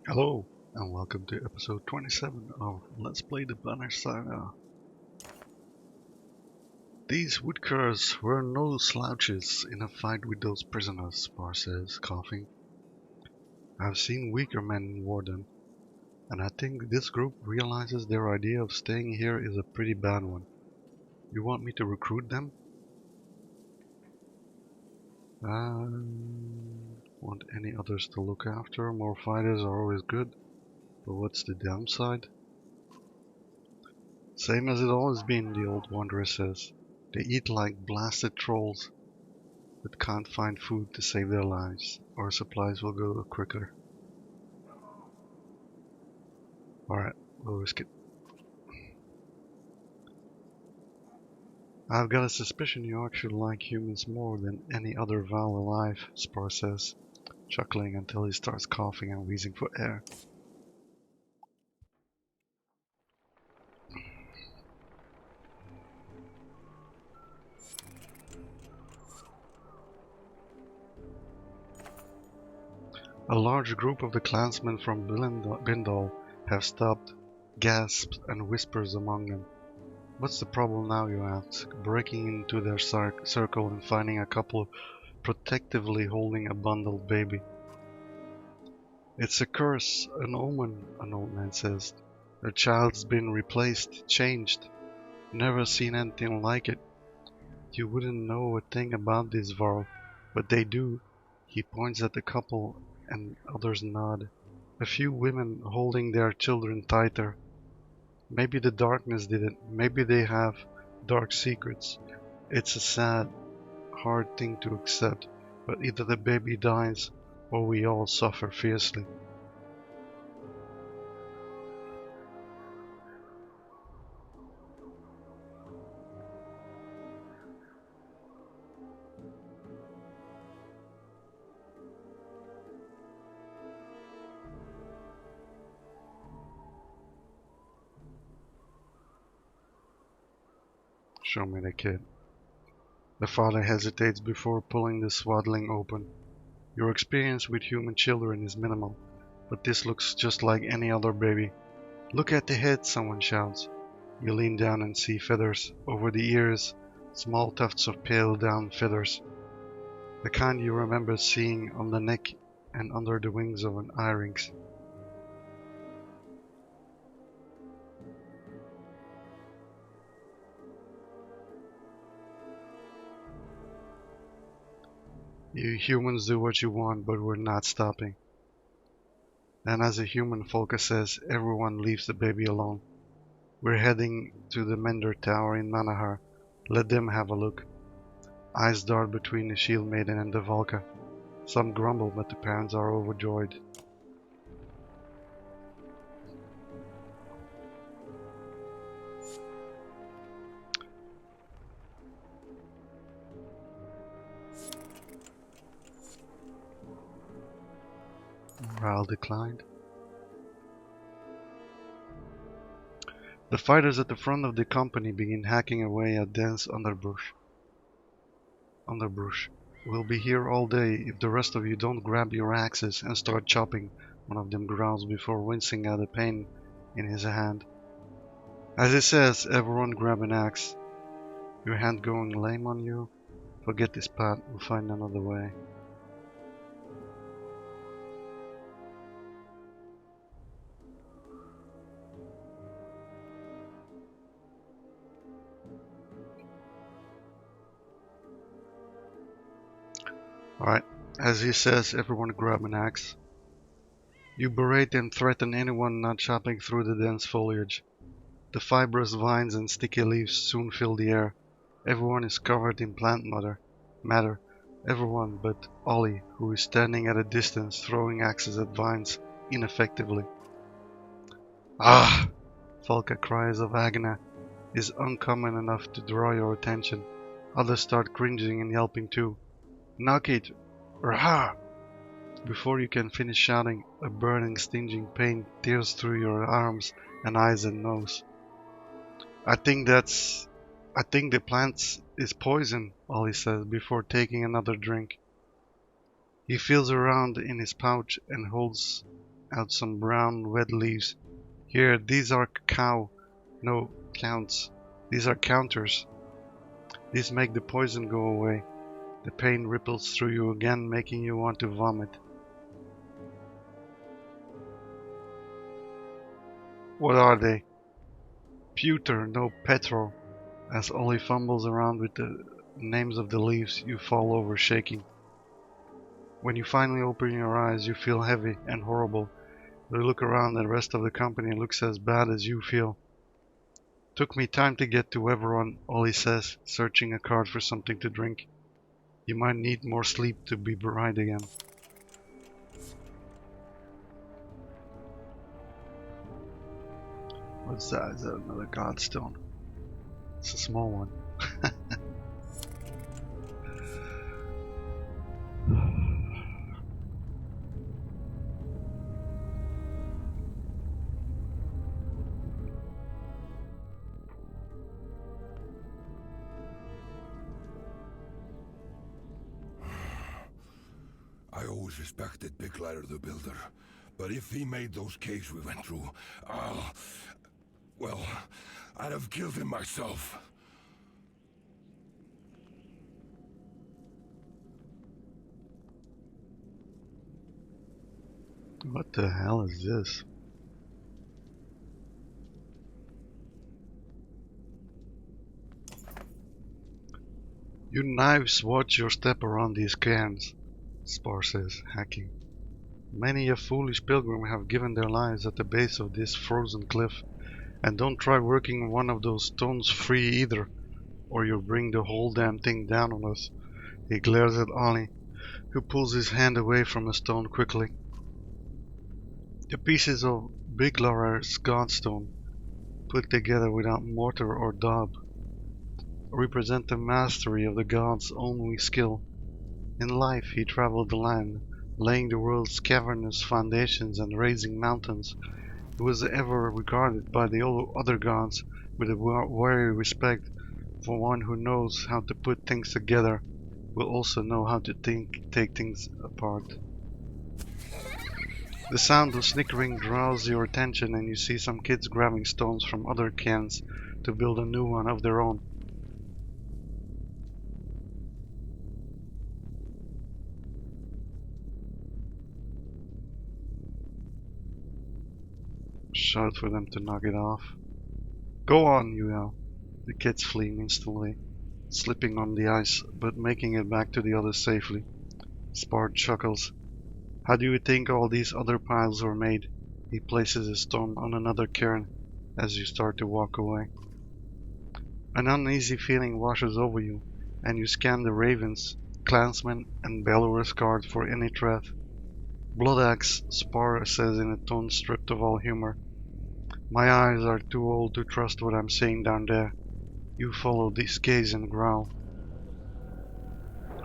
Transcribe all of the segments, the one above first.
Hello, and welcome to episode 27 of Let's Play the Banner Saga. These woodcutters were no slouches in a fight with those prisoners, Spar says, coughing. I've seen weaker men in Warden, and I think this group realizes their idea of staying here is a pretty bad one. You want me to recruit them? Want any others to look after? More fighters are always good, but what's the downside? Same as it always been, the old wanderer says. They eat like blasted trolls, but can't find food to save their lives, or supplies will go quicker. Alright, we'll risk it. I've got a suspicion you actually like humans more than any other Val alive, Spar says, chuckling until he starts coughing and wheezing for air. A large group of the clansmen from Bindal have stopped, gasps and whispers among them. What's the problem now, you ask, breaking into their circle and finding a couple protectively holding a bundled baby. It's a curse, an omen, an old man says. Their child's been replaced, changed. Never seen anything like it. You wouldn't know a thing about this, Varl, but they do. He points at the couple and others nod. A few women holding their children tighter. Maybe the darkness did it. Maybe they have dark secrets. It's a sad, hard thing to accept, but either the baby dies or we all suffer fiercely. Show me the kid. The father hesitates before pulling the swaddling open. Your experience with human children is minimal, but this looks just like any other baby. Look at the head, someone shouts. You lean down and see feathers. Over the ears, small tufts of pale down feathers. The kind you remember seeing on the neck and under the wings of an irinx. You humans do what you want, but we're not stopping. And as a human, Folka says, everyone leaves the baby alone. We're heading to the Mender Tower in Manahar. Let them have a look. Eyes dart between the Shield Maiden and the Valka. Some grumble, but the parents are overjoyed. Morale declined. The fighters at the front of the company begin hacking away at dense underbrush. We'll be here all day if the rest of you don't grab your axes and start chopping, one of them growls before wincing at the pain in his hand. As he says, everyone grab an axe. Your hand going lame on you? Forget this path, we'll find another way. Alright, as he says, everyone grab an axe. You berate and threaten anyone not chopping through the dense foliage. The fibrous vines and sticky leaves soon fill the air. Everyone is covered in plant matter. Everyone but Ollie, who is standing at a distance throwing axes at vines ineffectively. Ah! Falca cries of agony is uncommon enough to draw your attention. Others start cringing and yelping too. Knock it! Rah! Before you can finish shouting, a burning, stinging pain tears through your arms and eyes and nose. I think the plant is poison, Ollie says before taking another drink. He feels around in his pouch and holds out some brown wet leaves. Here, these are counts. These are counters. These make the poison go away. The pain ripples through you again, making you want to vomit. What are they? Pewter, no petrol. As Ollie fumbles around with the names of the leaves, you fall over shaking. When you finally open your eyes, you feel heavy and horrible. You look around and the rest of the company looks as bad as you feel. Took me time to get to everyone, Ollie says, searching a cart for something to drink. You might need more sleep to be bright again. What's that? Is that another godstone? It's a small one. I always respected Big Lighter the Builder, but if he made those caves we went through, well, I'd have killed him myself. What the hell is this? You knives, watch your step around these cairns, Spar says, hacking. Many a foolish pilgrim have given their lives at the base of this frozen cliff, and don't try working one of those stones free either, or you'll bring the whole damn thing down on us. He glares at Ollie, who pulls his hand away from a stone quickly. The pieces of Big Laurar's godstone, put together without mortar or daub, represent the mastery of the god's only skill. In life he traveled the land, laying the world's cavernous foundations and raising mountains. He was ever regarded by the other gods with a wary respect, for one who knows how to put things together will also know how to take things apart. The sound of snickering draws your attention, and you see some kids grabbing stones from other cairns to build a new one of their own. Shout for them to knock it off. Go on, you yell. The kids flee instantly, slipping on the ice, but making it back to the others safely. Spar chuckles. How do you think all these other piles were made? He places a stone on another cairn as you start to walk away. An uneasy feeling washes over you, and you scan the ravens, clansmen, and Bellower's guard for any threat. Bloodaxe, Spar says in a tone stripped of all humor. My eyes are too old to trust what I'm seeing down there. You follow this gaze and growl.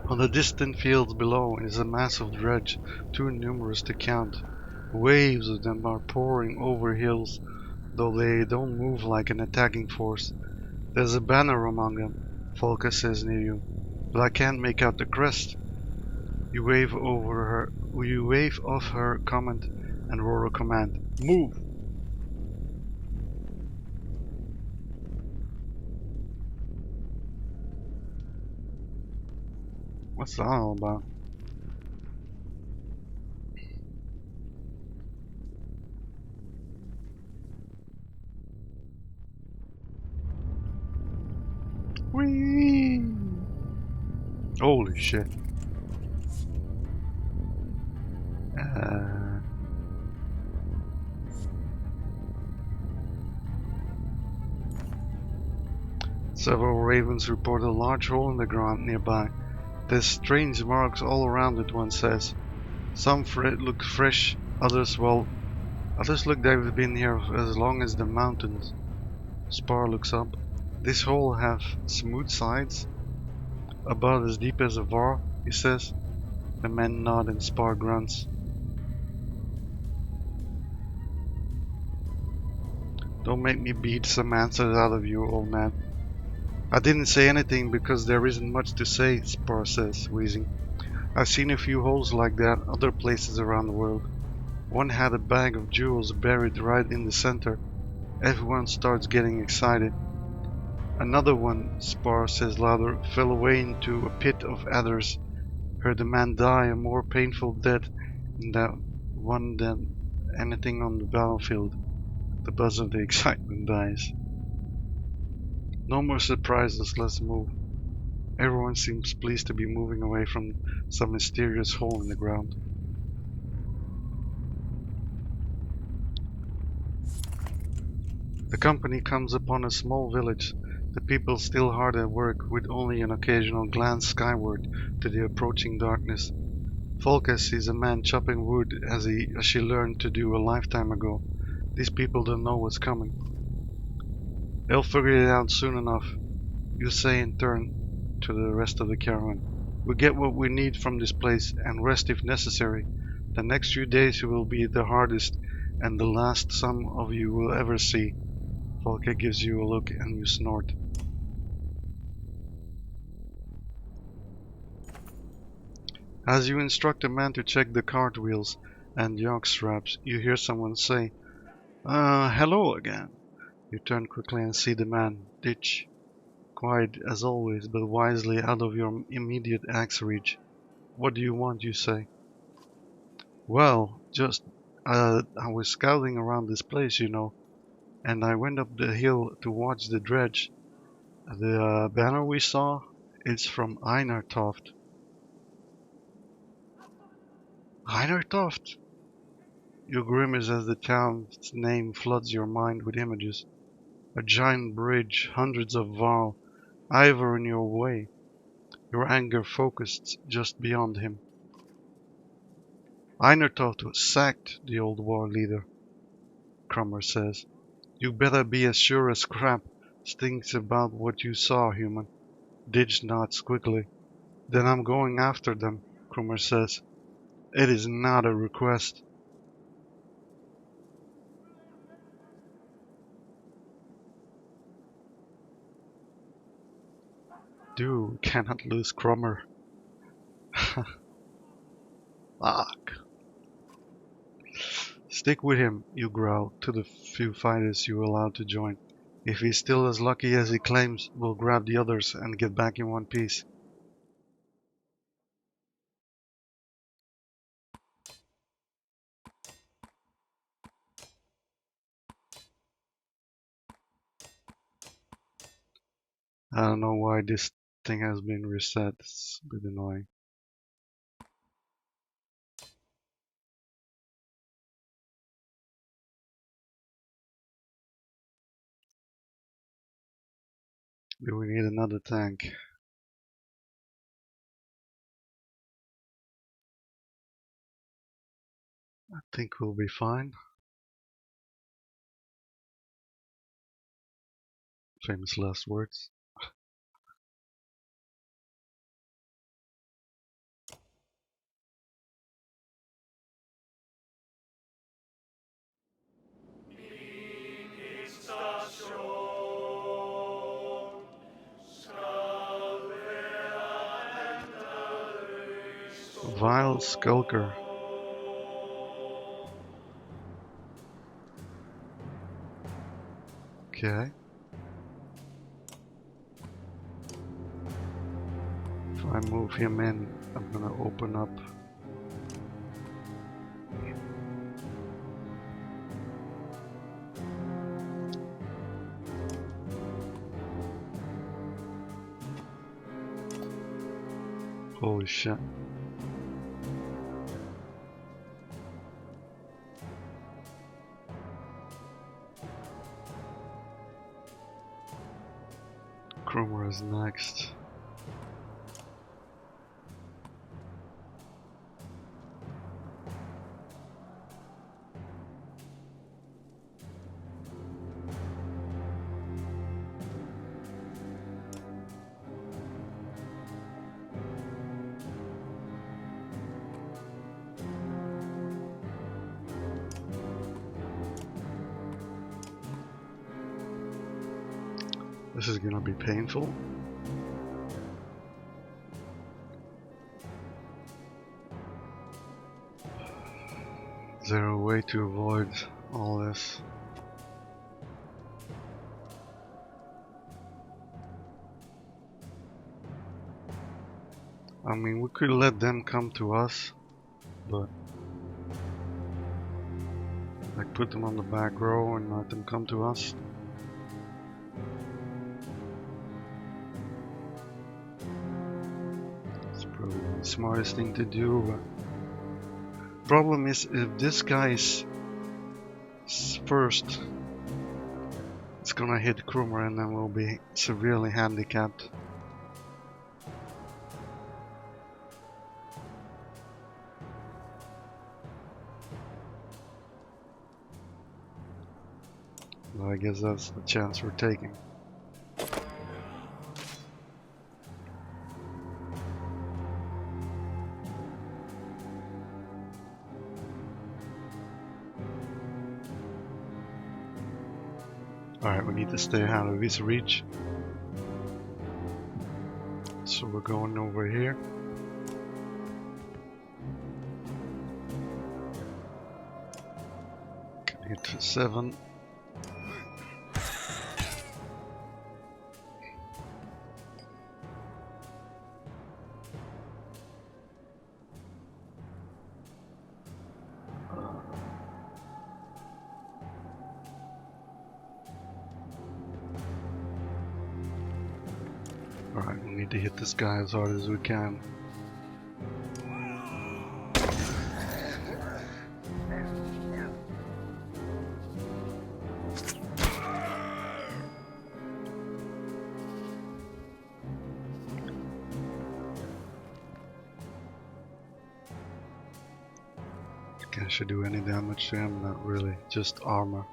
On the distant fields below is a mass of dredge, too numerous to count. Waves of them are pouring over hills, though they don't move like an attacking force. There's a banner among them, Folka says near you, but I can't make out the crest. You wave off her comment and roar a command. Move! What's that all about? Whee! Holy shit. Several ravens report a large hole in the ground nearby. There's strange marks all around it, one says. Some look fresh, others look they've been here as long as the mountains. Spar looks up. This hole have smooth sides, about as deep as a var, he says. The men nod and Spar grunts. Don't make me beat some answers out of you, old man. I didn't say anything because there isn't much to say, Spar says, wheezing. I've seen a few holes like that other places around the world. One had a bag of jewels buried right in the center. Everyone starts getting excited. Another one, Spar says louder, fell away into a pit of adders. Heard a man die a more painful death in that one than anything on the battlefield. The buzz of the excitement dies. No more surprises, let's move. Everyone seems pleased to be moving away from some mysterious hole in the ground. The company comes upon a small village, the people still hard at work, with only an occasional glance skyward to the approaching darkness. Volka sees a man chopping wood as she learned to do a lifetime ago. These people don't know what's coming. They'll figure it out soon enough, you say in turn to the rest of the caravan. We get what we need from this place and rest if necessary. The next few days will be the hardest and the last some of you will ever see. Volker gives you a look and you snort. As you instruct a man to check the cart wheels and yoke straps, you hear someone say, hello again. You turn quickly and see the man, Ditch, quiet as always, but wisely out of your immediate axe reach. What do you want, you say? Well, I was scouting around this place, and I went up the hill to watch the dredge. The banner we saw, it's from Einar Toft. Einar Toft? You grimace as the town's name floods your mind with images. A giant bridge, hundreds of varl, Ivor in your way. Your anger focused just beyond him. Einar Toft was sacked, the old war leader, Crummer says. You better be as sure as crap stinks about what you saw, human. Didge nods quickly. Then I'm going after them, Crummer says. It is not a request. Dude, cannot lose Crummer. Fuck. Stick with him, you growl, to the few fighters you allow to join. If he's still as lucky as he claims, we'll grab the others and get back in one piece. I don't know why this thing has been reset. It's a bit annoying. Do we need another tank? I think we'll be fine. Famous last words. Vile Skulker. Okay. If I move him in, I'm gonna open up. Holy shit. Cromer is next. This is gonna be painful. Is there a way to avoid all this? I mean, we could let them come to us, but like put them on the back row and let them come to us. It's probably the smartest thing to do, but problem is if this guy is first, it's gonna hit Krumer and then we'll be severely handicapped. Well, I guess that's the chance we're taking. Alright, we need to stay out of his reach. So we're going over here. Can hit 7. Alright, we need to hit this guy as hard as we can. Can she do any damage to him? Not really, just armor.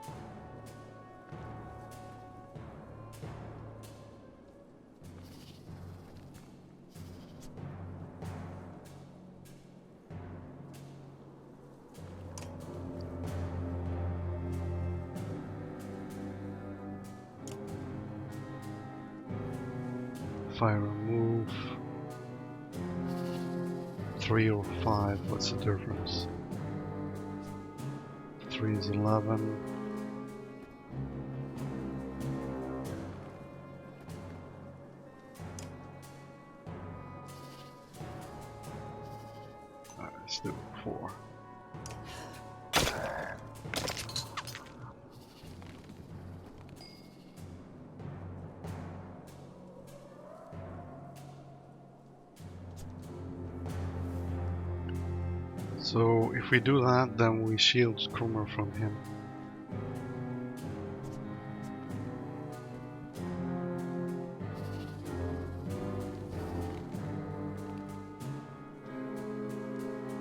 Fire move 3 or 5, what's the difference? 3 is 11. Alright, let's do 4. So if we do that, then we shield Krumer from him.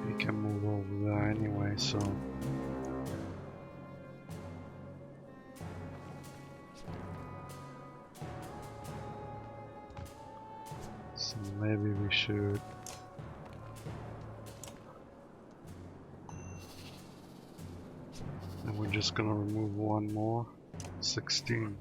He can move over there anyway, so maybe we should. And we're just gonna remove one more. 16.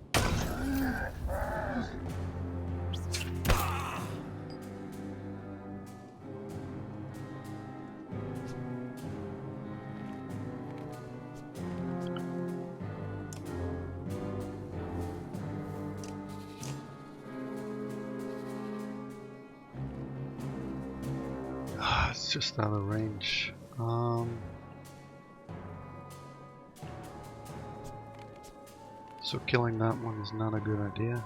It's just out of range. So killing that one is not a good idea.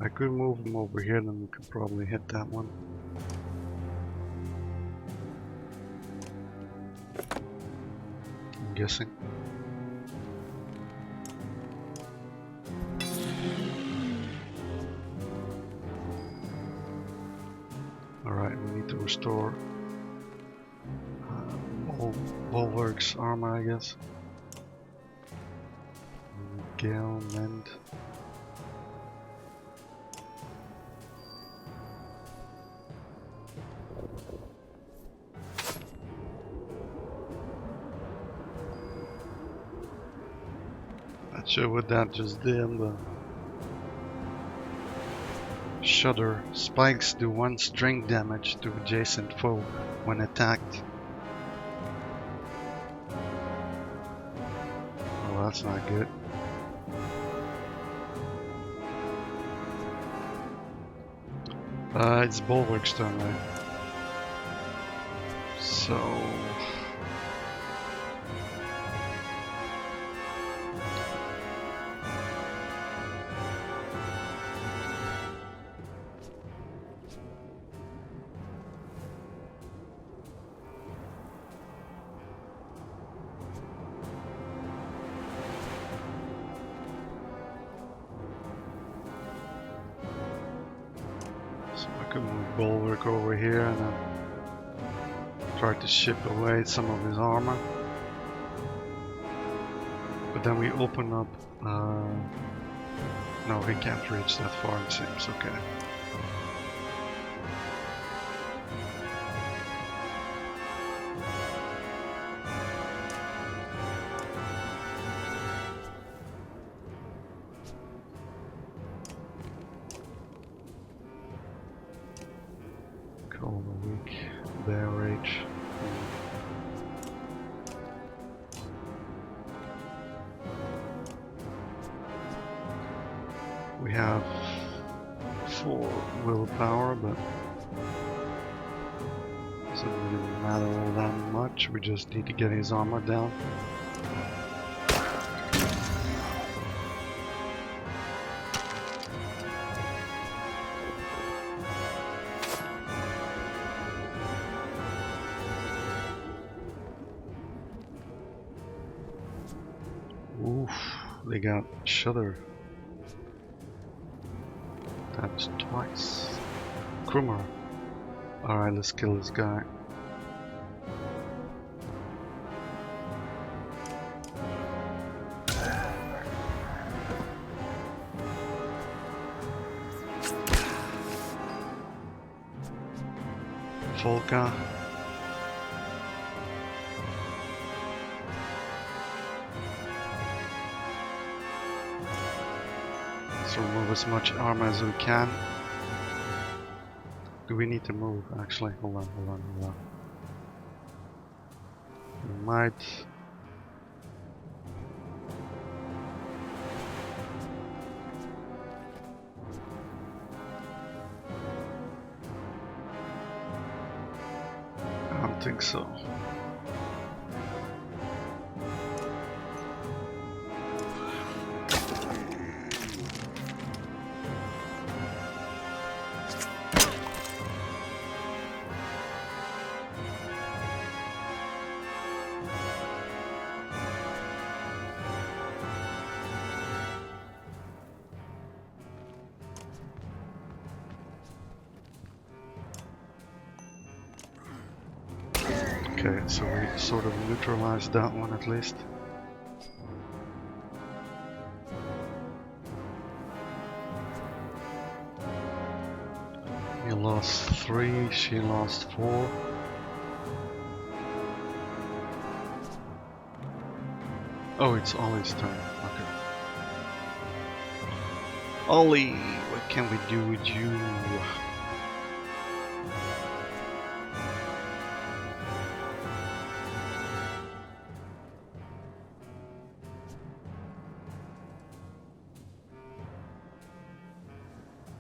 I could move him over here, then we could probably hit that one. I'm guessing. Alright, we need to restore Bulwark's armor, I guess. Gale, mend. Not sure what that just did, but Shudder. Spikes do 1 strength damage to adjacent foe when attacked. Oh, that's not good. It's Bulwark's turn, right? So... I could move Bulwark over here and then try to chip away some of his armor. But then we open up... no, he can't reach that far, it seems. Okay. Cold a week, bear rage. We have 4 willpower, but doesn't really matter all that much. We just need to get his armor down. Oof, they got Shudder. Times twice. Krummer. Alright, let's kill this guy. Volka. Let's remove as much armor as we can. Do we need to move? Actually, hold on. We might. I don't think so. Okay, so we sort of neutralized that one at least. He lost 3, she lost 4. Oh, it's Ollie's turn. Okay. Ollie, what can we do with you?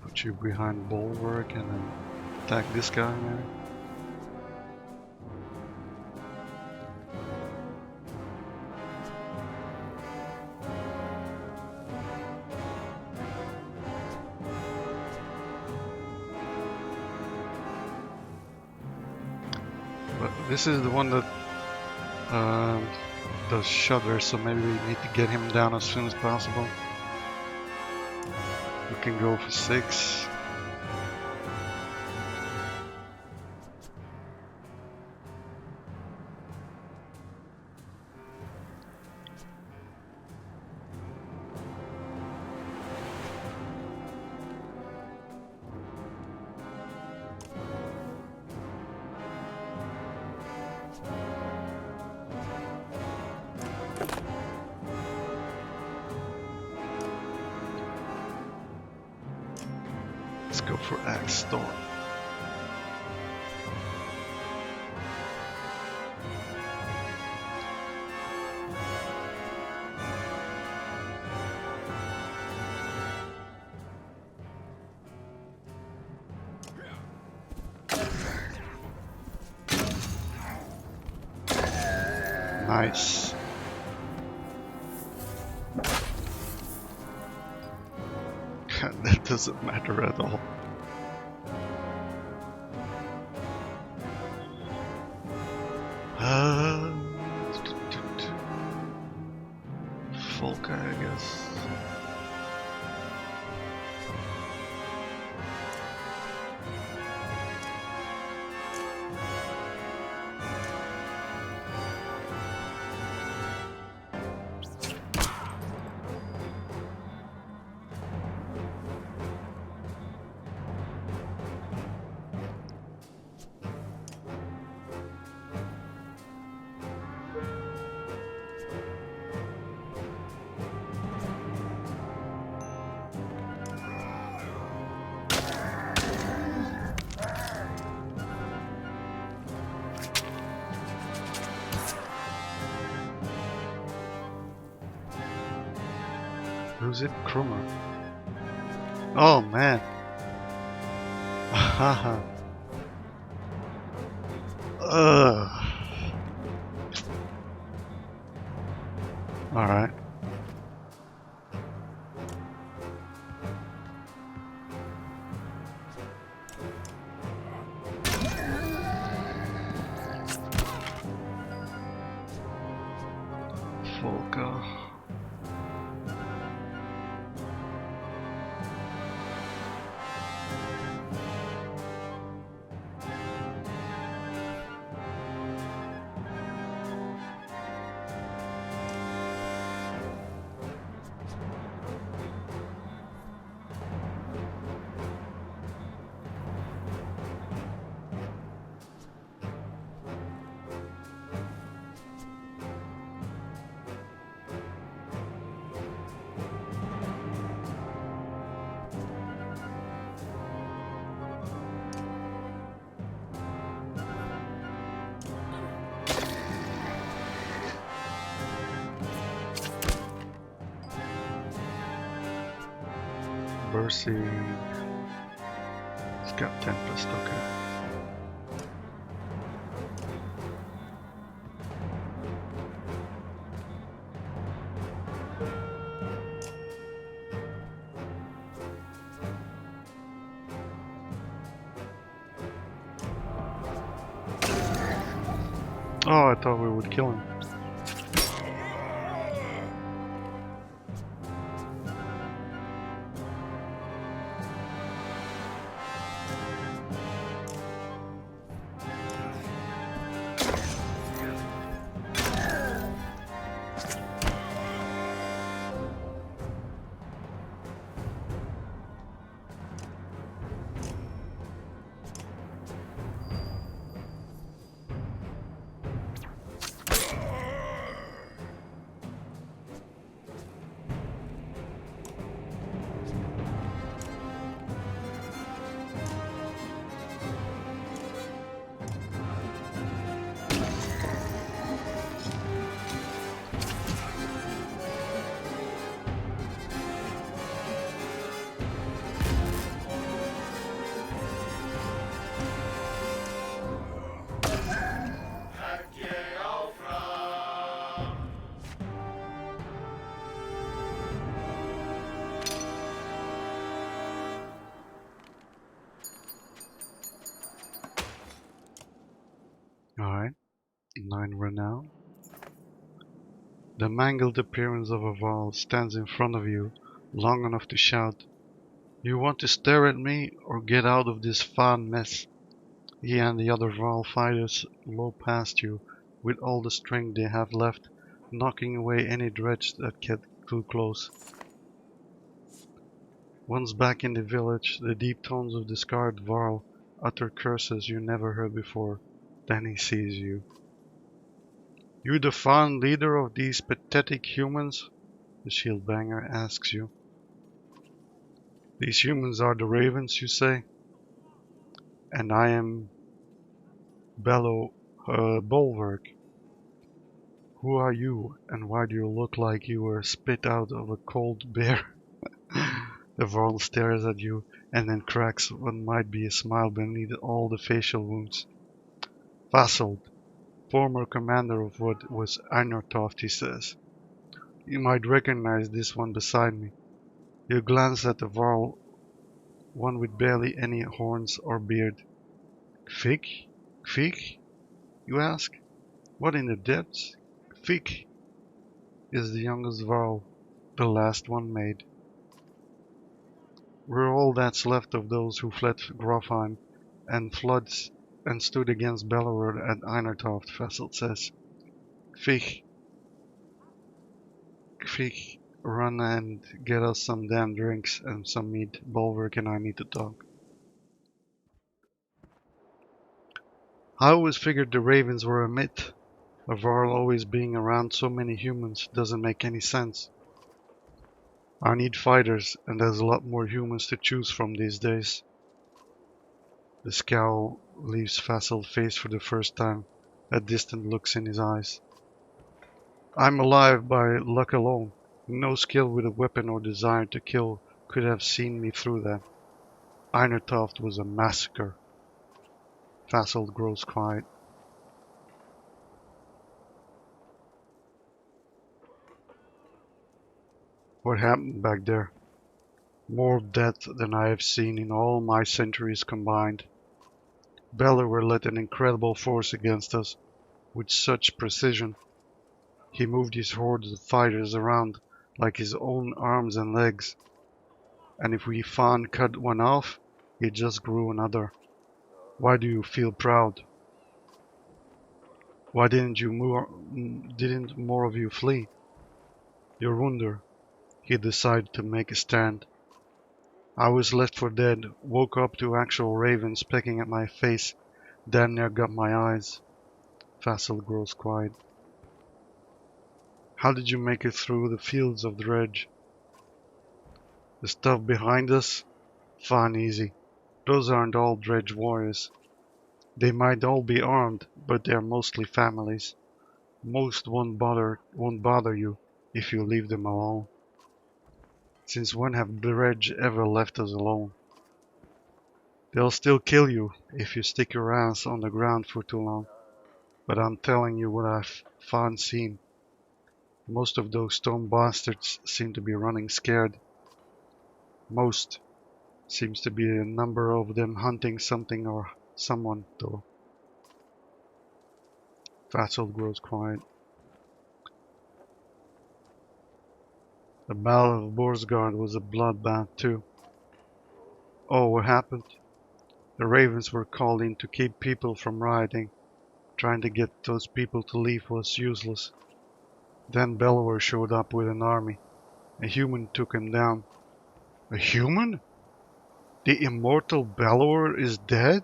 Put you behind Bulwark and then attack this guy maybe? But this is the one that does Shudder, so maybe we need to get him down as soon as possible. We can go for 6. Let's go for Axe Storm. Nice. That doesn't matter at all. Folka, I guess. Who's it? Krummer. Oh man. Haha. Ugh. Alright. Folka. Bercy. It's got Tempest, okay. Oh, I thought we would kill him. Alright, 9 renown. The mangled appearance of a Varl stands in front of you, long enough to shout, "You want to stare at me, or get out of this fun mess?" He and the other Varl fighters low past you, with all the strength they have left, knocking away any dredge that get too close. Once back in the village, the deep tones of the scarred Varl utter curses you never heard before. Then he sees you. "You the fond leader of these pathetic humans?" the shield banger asks you. These humans are the ravens, you say? And I am Bulwark. Who are you, and why do you look like you were spit out of a cold bear? The Varl stares at you and then cracks what might be a smile beneath all the facial wounds. Vassal, former commander of what was Einortoft, he says. You might recognize this one beside me. You glance at the Varl, one with barely any horns or beard. Fig? Fig? You ask. What in the depths? Fig is the youngest Varl, the last one made. We're all that's left of those who fled Grofheim and floods and stood against Belleroth at Einertoft, Fessel says. Fig, Fig, run and get us some damn drinks and some meat. Bulwark and I need to talk. I always figured the ravens were a myth. A Varl always being around so many humans doesn't make any sense. I need fighters, and there's a lot more humans to choose from these days. The scowl leaves Fassel's face for the first time, a distant look in his eyes. I'm alive by luck alone. No skill with a weapon or desire to kill could have seen me through that. Einertoft was a massacre. Fassel grows quiet. What happened back there? More death than I have seen in all my centuries combined. Belleroth led an incredible force against us, with such precision. He moved his hordes of fighters around like his own arms and legs. And if we found cut one off, it just grew another. Why do you feel proud? Why didn't more of you flee? Your wonder. He decided to make a stand. I was left for dead, woke up to actual ravens pecking at my face, damn near got my eyes. Fassel grows quiet. How did you make it through the fields of dredge? The stuff behind us? Fine easy. Those aren't all dredge warriors. They might all be armed, but they're mostly families. Most won't bother you if you leave them alone. Since when have dredge ever left us alone? They'll still kill you if you stick your ass on the ground for too long. But I'm telling you what I've found seen. Most of those stone bastards seem to be running scared. Most seems to be a number of them hunting something or someone, though. Fassel grows quiet. The Battle of Borsgard was a bloodbath too. Oh, what happened? The ravens were called in to keep people from rioting. Trying to get those people to leave was useless. Then Belleroth showed up with an army. A human took him down. A human? The immortal Belleroth is dead?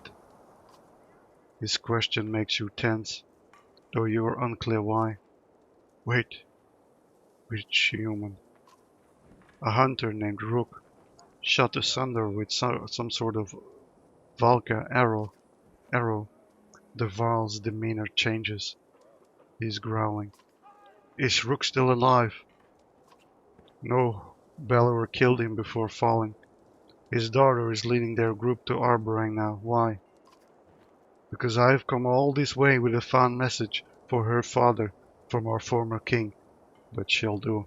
His question makes you tense, though you are unclear why. Wait, which human? A hunter named Rook, shot asunder with some sort of Valka arrow. The Varl's demeanor changes. He's growling. Is Rook still alive? No, Belleroth killed him before falling. His daughter is leading their group to Arborang now. Why? Because I have come all this way with a found message for her father from our former king, but she'll do.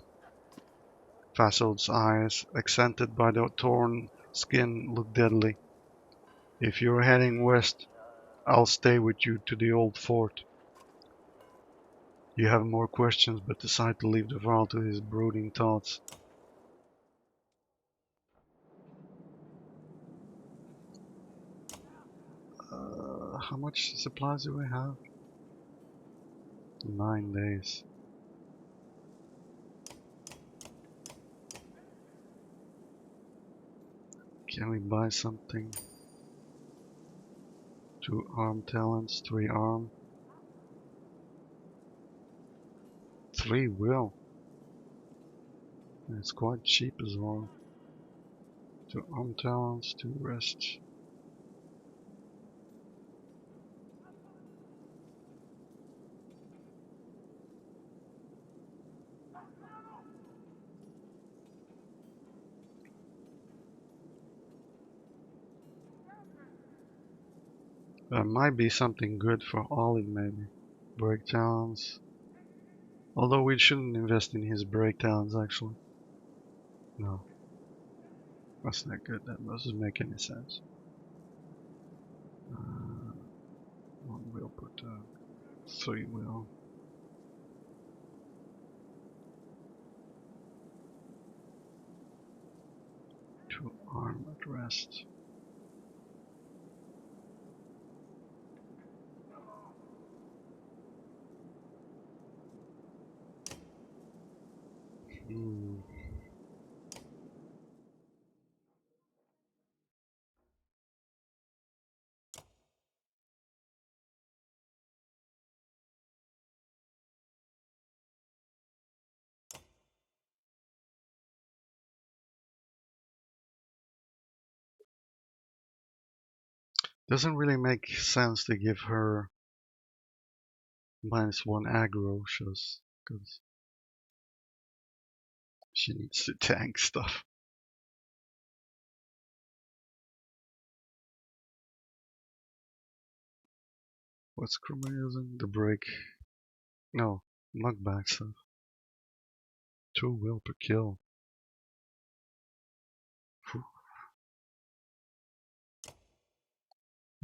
Fassel's eyes, accented by the torn skin, look deadly. If you're heading west, I'll stay with you to the old fort. You have more questions, but decide to leave the Varl to his brooding thoughts. How much supplies do we have? 9 days. Can we buy something? 2 arm talents, 3 arm. 3 will. It's quite cheap as well. 2 arm talents, 2 rests. That might be something good for Ollie, maybe. Break talents. Although we shouldn't invest in his break talents, actually. No, that's not good. That doesn't make any sense. We'll put 3 will. 2 arm at rest. Hmm. Doesn't really make sense to give her -1 aggro shows, because she needs to tank stuff. What's Chroma using? The break. No, knockback stuff. 2 will per kill. Phew.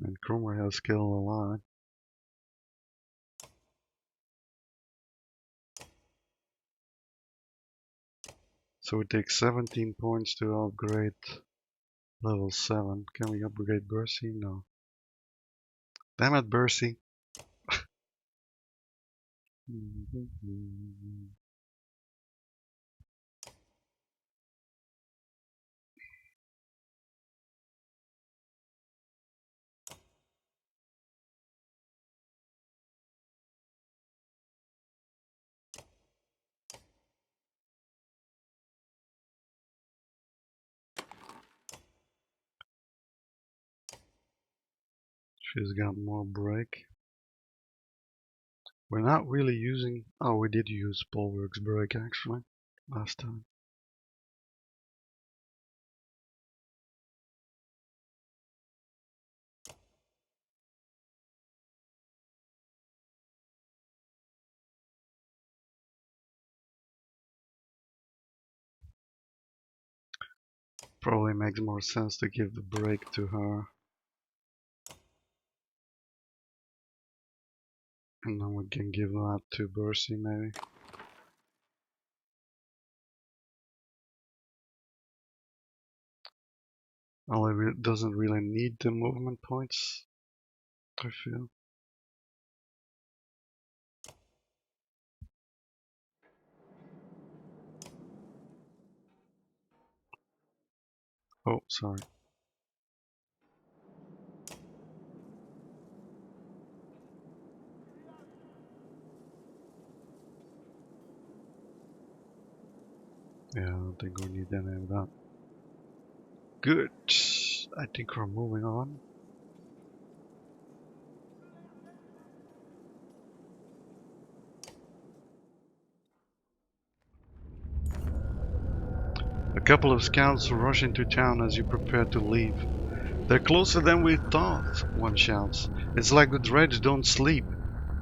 And Chroma has killed a lot. So it takes 17 points to upgrade level 7. Can we upgrade Bercy? No. Damn it, Bercy. She's got more break. We're not really using... Oh, we did use Bulwark's break actually, last time. Probably makes more sense to give the break to her. And then we can give that to Bercy maybe. Oliver doesn't really need the movement points, I feel. Oh, sorry. Yeah, I don't think we need any of that. Good. I think we're moving on. A couple of scouts rush into town as you prepare to leave. They're closer than we thought, one shouts. It's like the dredge don't sleep.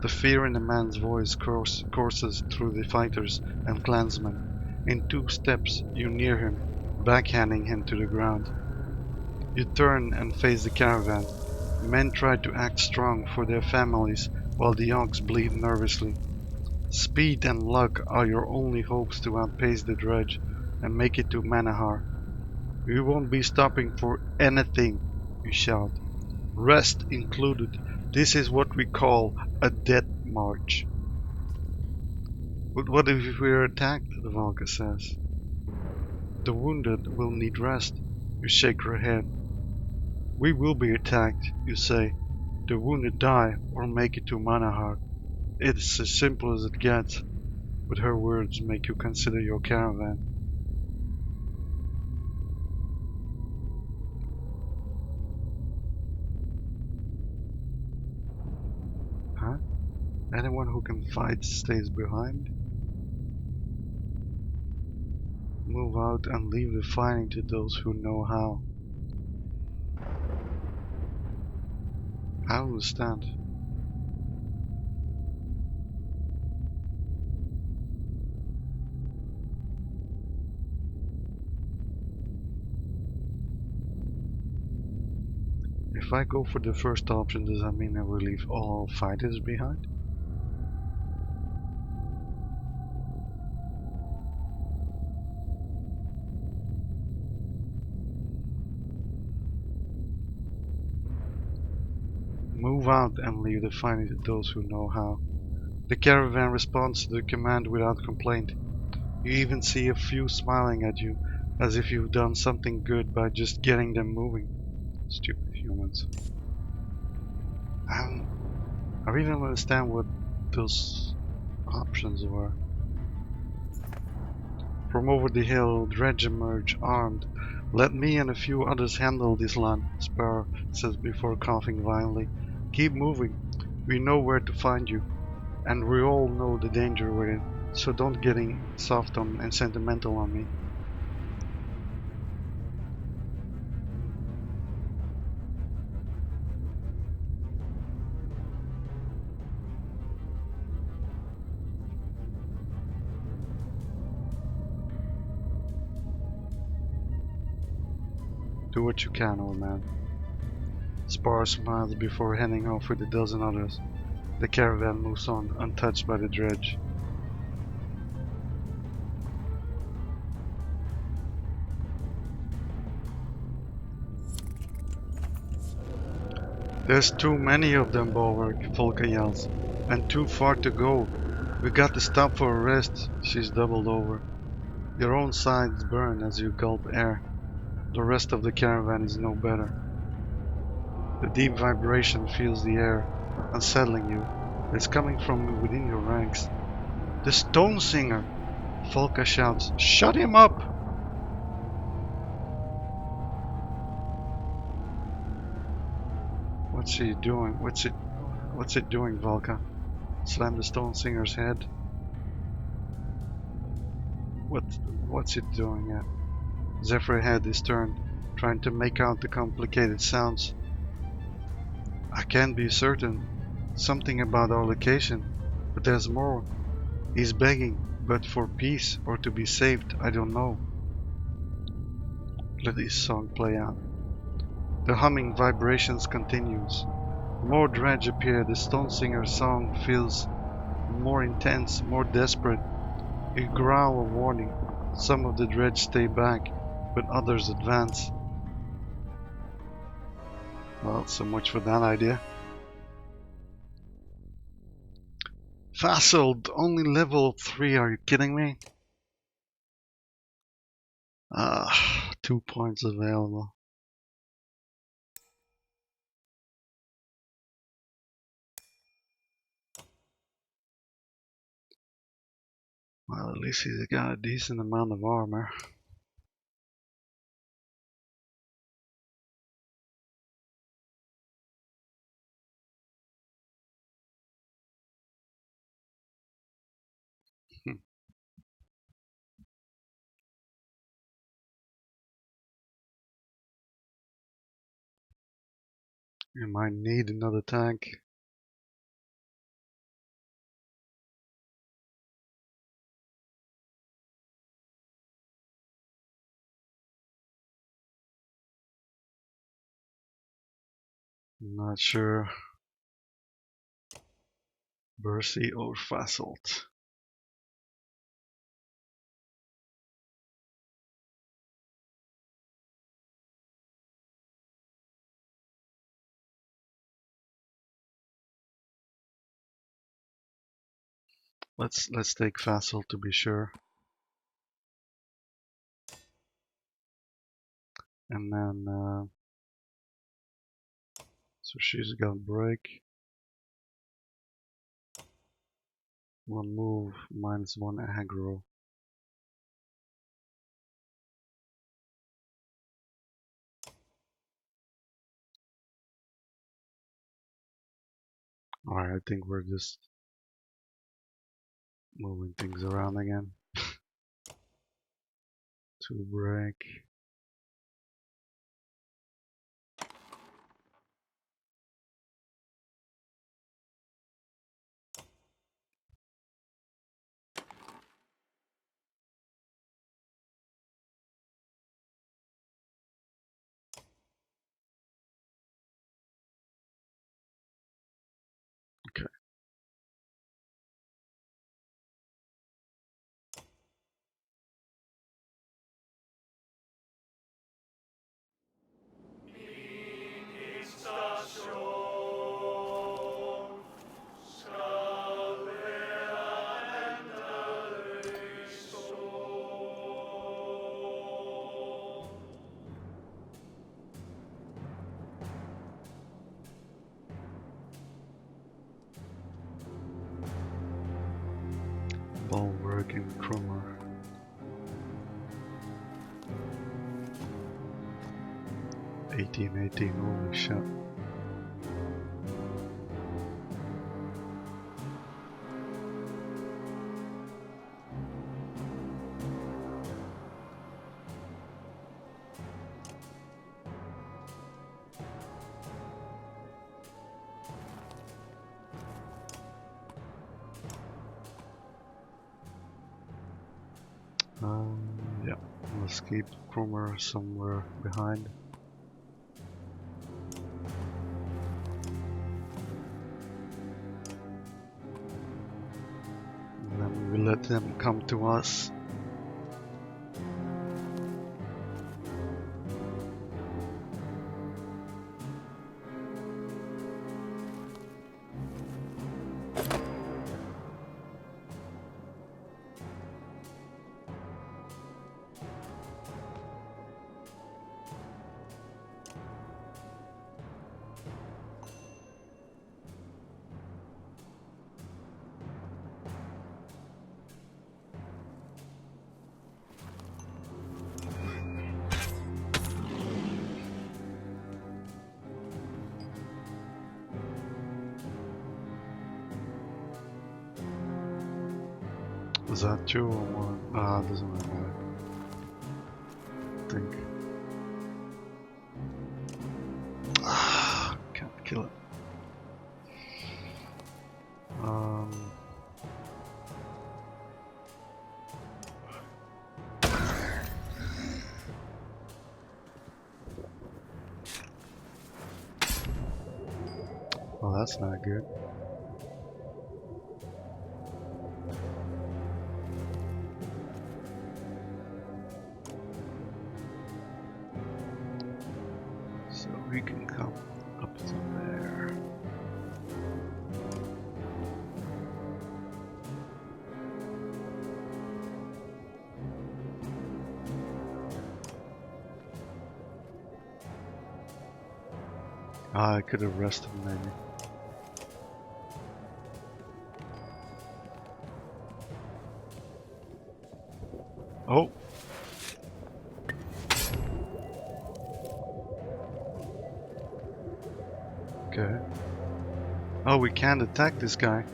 The fear in the man's voice courses through the fighters and clansmen. In 2 steps, you near him, backhanding him to the ground. You turn and face the caravan. Men try to act strong for their families, while the ox bleed nervously. Speed and luck are your only hopes to outpace the dredge and make it to Manahar. We won't be stopping for anything, you shout. Rest included. This is what we call a death march. But what if we're attacked? The Valka says. The wounded will need rest. You shake your head. We will be attacked, you say. The wounded die or make it to Manahar. It's as simple as it gets. But her words make you consider your caravan. Anyone who can fight stays behind. Move out and leave the fighting to those who know how. I understand. If I go for the first option, does that mean I will leave all fighters behind? Move out and leave the fighting to those who know how. The caravan responds to the command without complaint. You even see a few smiling at you, as if you've done something good by just getting them moving. Stupid humans. I really don't understand what those options were. From over the hill, Dredge emerged, armed. Let me and a few others handle this land, Spar says before coughing violently. Keep moving. We know where to find you, and we all know the danger we're in, so don't getting soft on and sentimental on me. Do what you can, old man. Spar smiles before heading off with a dozen others. The caravan moves on, untouched by the dredge. There's too many of them, Bulwark, Volka yells, and too far to go. We got to stop for a rest. She's doubled over. Your own sides burn as you gulp air. The rest of the caravan is no better. The deep vibration fills the air, unsettling you. It's coming from within your ranks. The Stone Singer! Volka shouts, shut him up! What's he doing? What's it doing, Volka? Slam the Stone Singer's head. What what's it doing? Zephyr's head is turned, trying to make out the complicated sounds. I can't be certain. Something about our location. But there's more. He's begging, but for peace or to be saved, I don't know. Let this song play out. The humming vibrations continues. More dredge appear. The Stone Singer's song feels more intense, more desperate. A growl of warning. Some of the dredge stay back, but others advance. Well, so much for that idea. Vassal, only level 3, are you kidding me? 2 points available. Well, at least he's got a decent amount of armor. You might need another tank. Not sure. Bercy or Fassalt. Let's take Fassalt to be sure. And then so she's got break. One move, -1 aggro. Alright, I think we're just moving things around again. To break. Okay. Bulwark and Krummer. 1818, holy shit. Yeah, let's keep Krummer somewhere behind. And then we let them come to us. Is that 2 or 1? Doesn't really matter. I think. Can't kill it. Well, that's not good. So we can come up to there. I could have rested maybe. Oh! Okay. Oh, we can't attack this guy.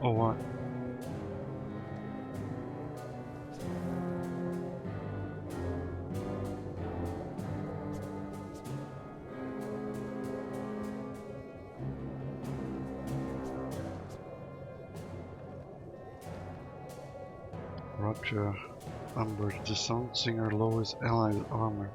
Oh, what? Roger. Amber, the Sound Singer lowers allied armor.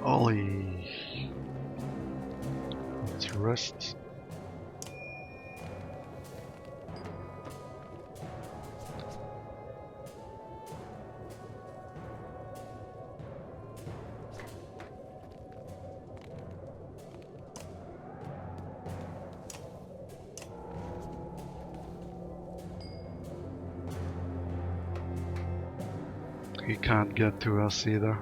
Ollie. Let's rest. He can't get to us either.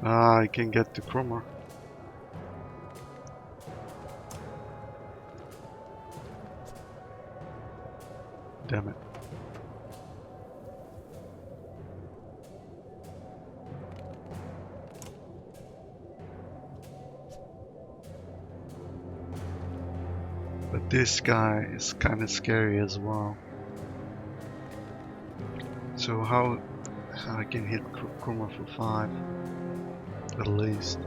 Ah, I can get to Krummer. Damn it. But this guy is kind of scary as well. So how I can hit Krummer for 5 at least.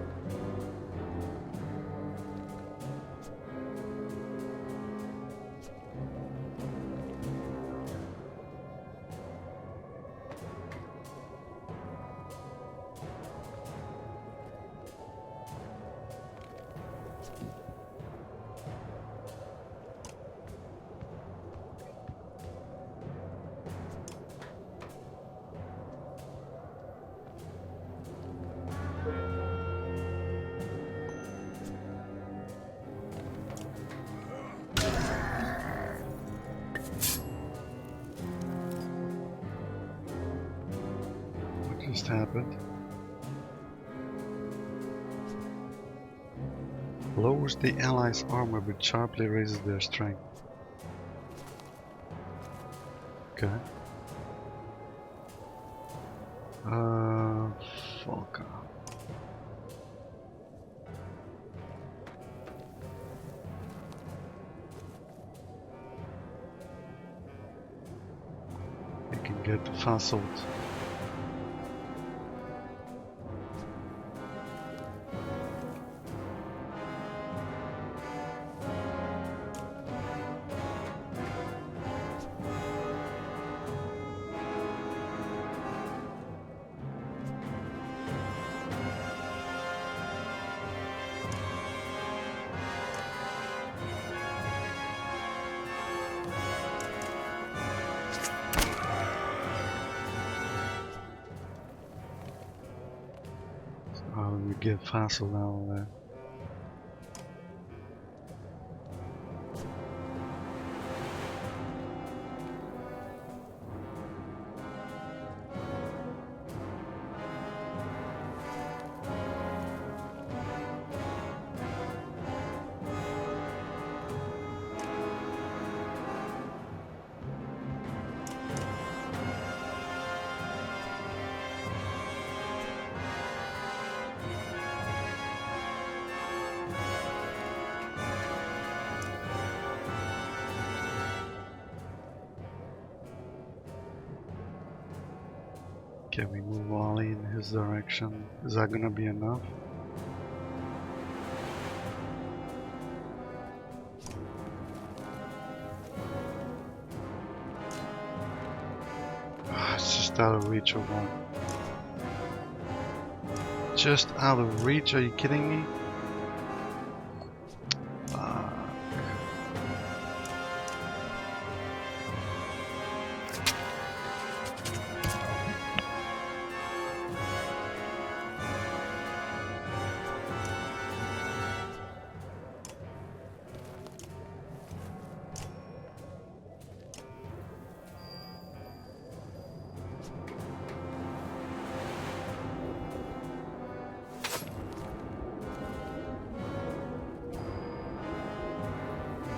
What just happened? Lowers the allies' armor but sharply raises their strength. Okay. Fuck. You can get fastled. Oh, you get facile now. Can we move Wally in his direction? Is that gonna be enough? It's just out of reach of one. Just out of reach, are you kidding me?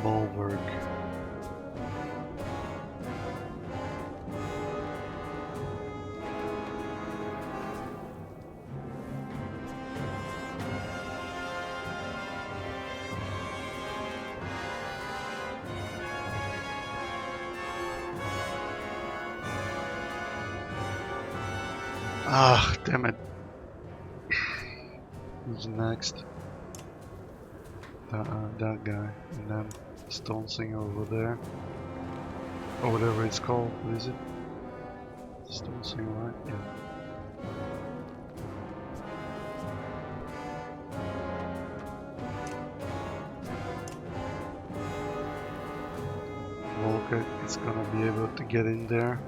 Bulwark. Ah, damn it. Who's next? That guy. And then Stone Singer over there. Or whatever it's called. What is it? Stone Singer, right? Yeah. Volker is gonna be able to get in there.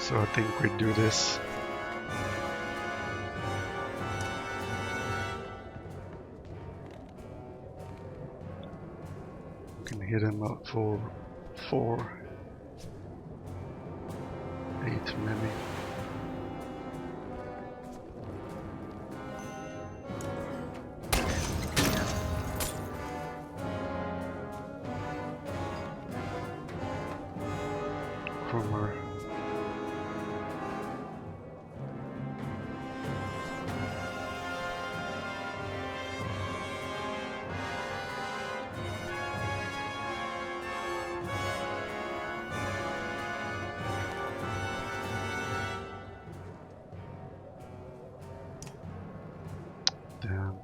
So I think we do this. Can hit him up for 4, 8 maybe. Krummer. Damn.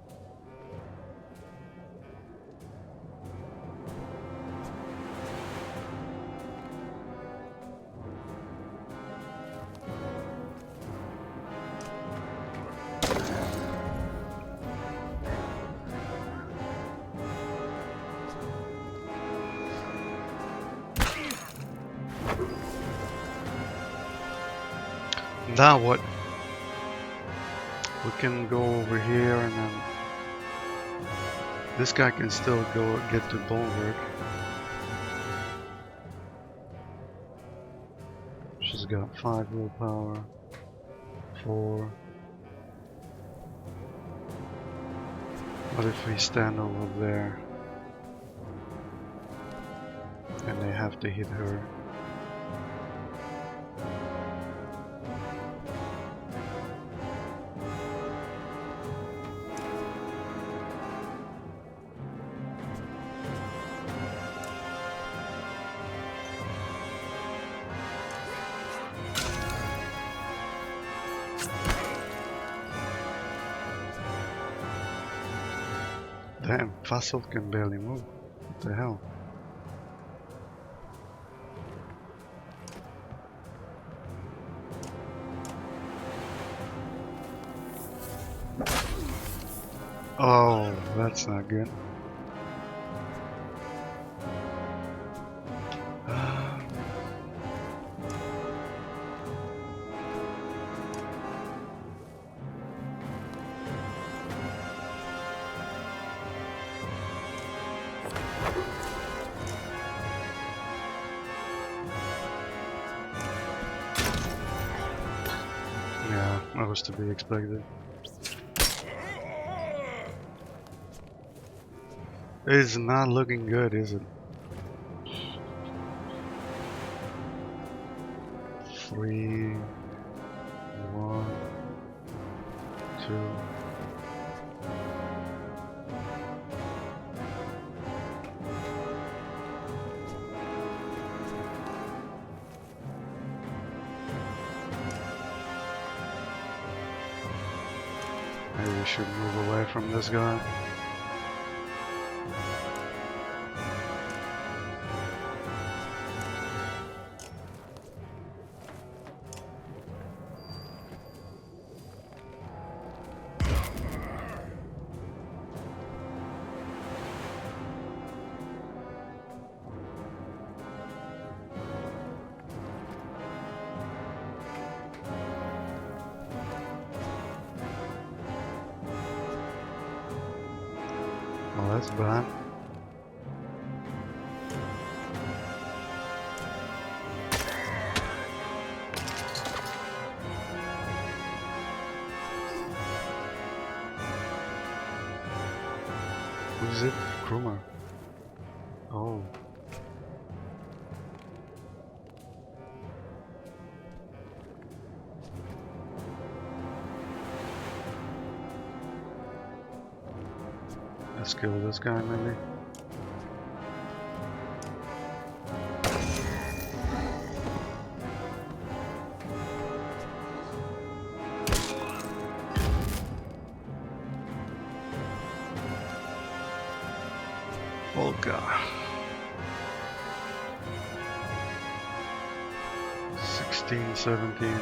Now what? We can go over here and then this guy can still go get to Bulwark. She's got 5 willpower, 4. What if we stand over there and they have to hit her? Damn, Fossil can barely move. What the hell? Oh, that's not good. Yeah, that was to be expected. It's not looking good, is it? 3, 1, 2. Maybe we should move away from this guy. Well, that's bad. Who's it? Krummer. Oh. Let's kill this guy maybe. Volga. 16, 17.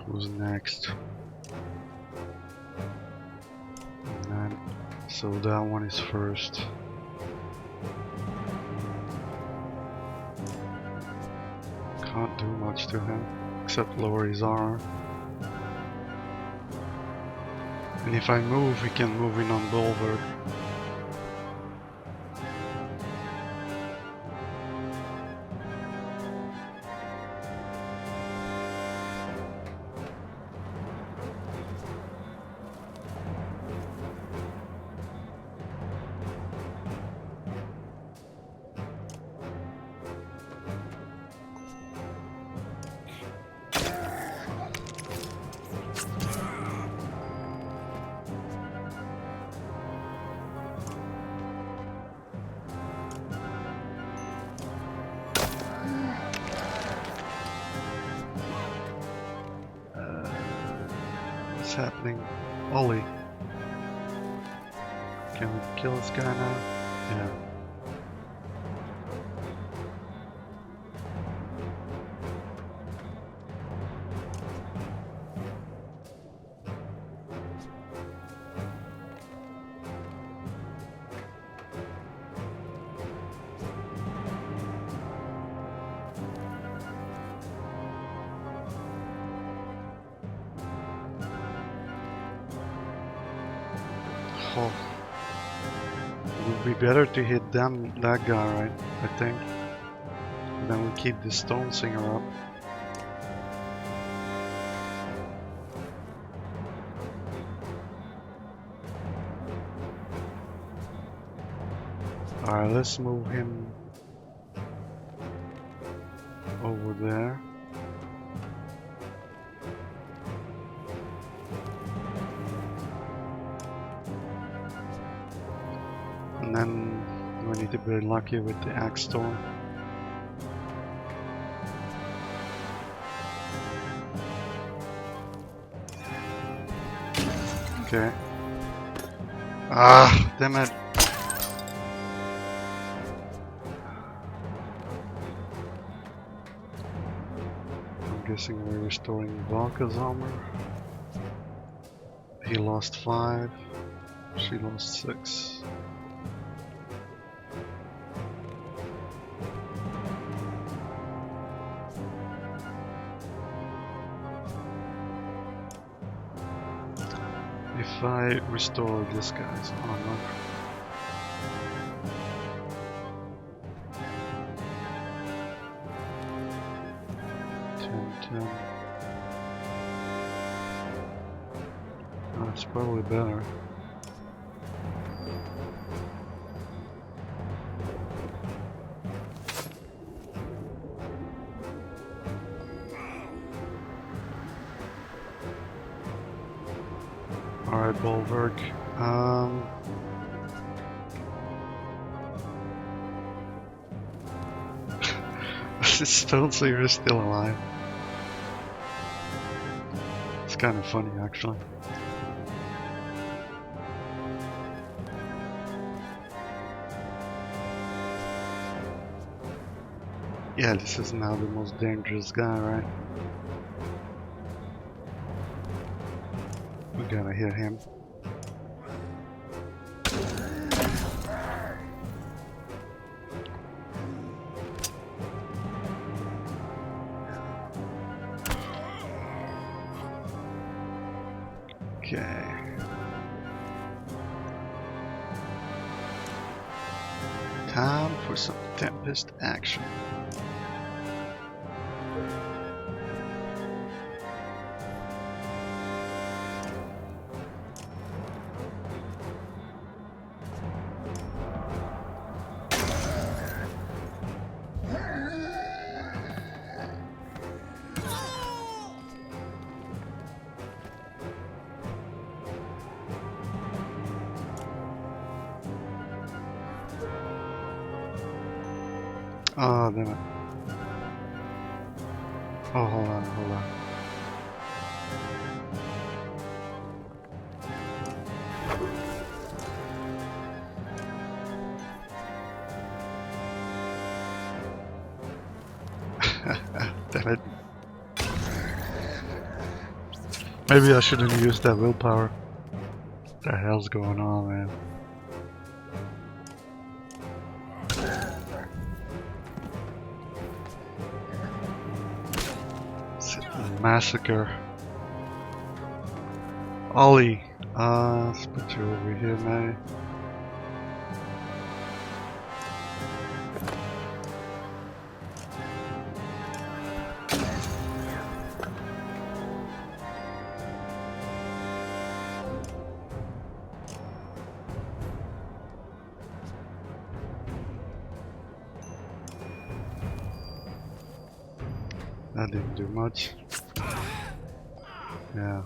Who's next? So that one is first. Can't do much to him, except lower his armor. And if I move, he can move in on Bulwark. What's happening? Ollie. Can we kill this guy now? Yeah. Oh. It would be better to hit that guy, right? I think. And then we keep the Stone Singer up. Alright, let's move him over there. And then we need to be lucky with the Axe Storm. Okay. Ah, damn it. I'm guessing we're restoring Valka's armor. He lost 5. She lost 6. If I restore this guy's armor, that's probably better. Alright, Bulwark. This Stone Sleeper is still alive. It's kind of funny, actually. Yeah, this is now the most dangerous guy, right? We gotta hit him. Okay. Time for some Tempest action. Oh, damn it. Oh, hold on, hold on. Damn it. Maybe I shouldn't use that willpower. What the hell's going on, man? massacre. Ollie, let's put you over here, man. That didn't do much. Yeah.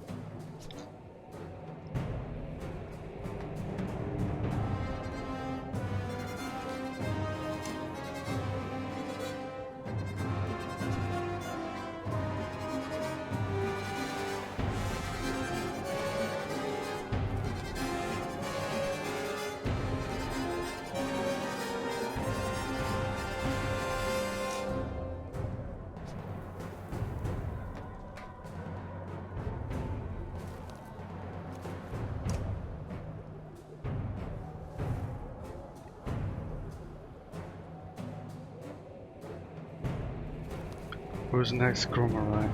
Who's next, Chroma?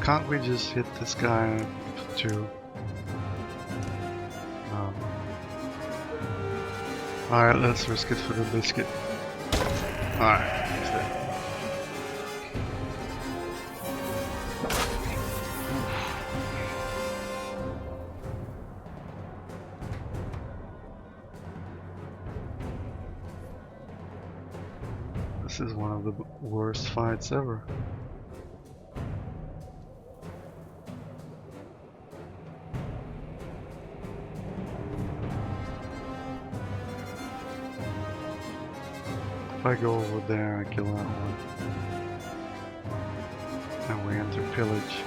Can't we just hit this guy too? No. Alright, let's risk it for the biscuit. Alright, he's dead. This is one of the worst fights ever. If I go over there, I kill that one. And we enter pillage.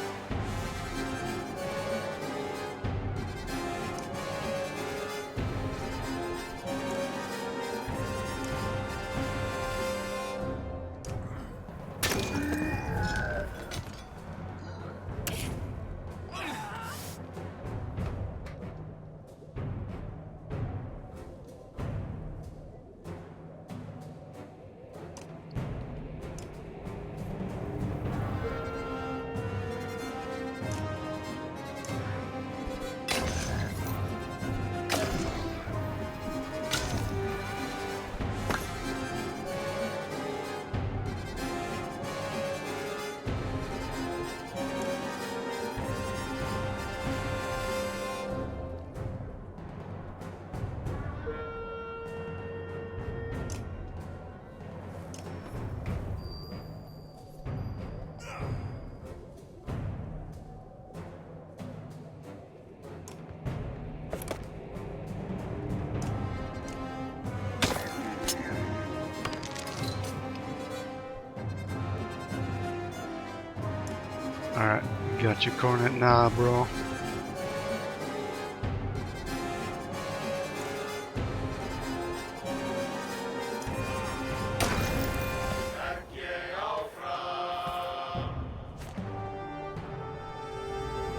Alright, got you cornered now, bro.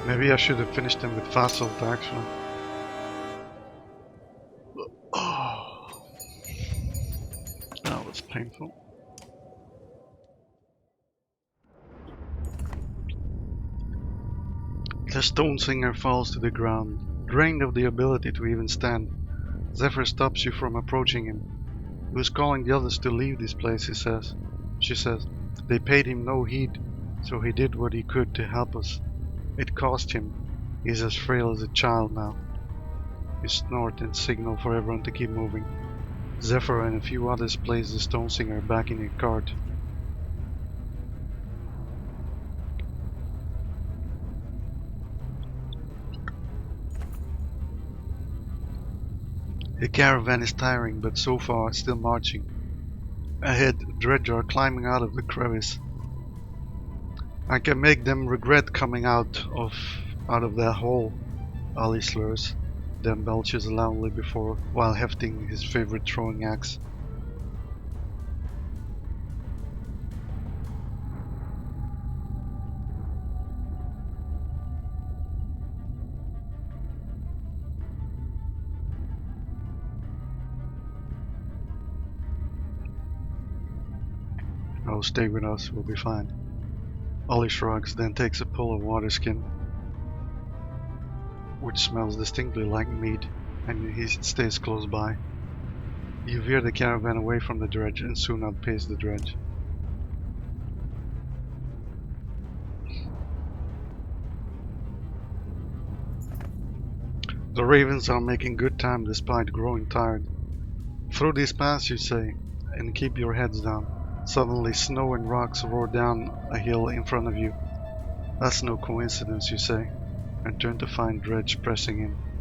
Maybe I should have finished him with fast assault actually. Oh, that was painful. The stone singer falls to the ground, drained of the ability to even stand. Zephyr stops you from approaching him. He was calling the others to leave this place, he says. She says, they paid him no heed, so he did what he could to help us. It cost him. He's as frail as a child now. You snort and signal for everyone to keep moving. Zephyr and a few others place the stone singer back in a cart. The caravan is tiring, but so far still marching. Ahead, Dredge are climbing out of the crevice. I can make them regret coming out of that hole, Ali slurs, then belches loudly before while hefting his favorite throwing axe. Oh, stay with us, we'll be fine. Ollie shrugs, then takes a pull of waterskin, which smells distinctly like meat, and he stays close by. You veer the caravan away from the dredge and soon outpace the dredge. The ravens are making good time despite growing tired. Through these paths, you say, and keep your heads down. Suddenly, snow and rocks roar down a hill in front of you. That's no coincidence, you say, and turn to find Dredge pressing in.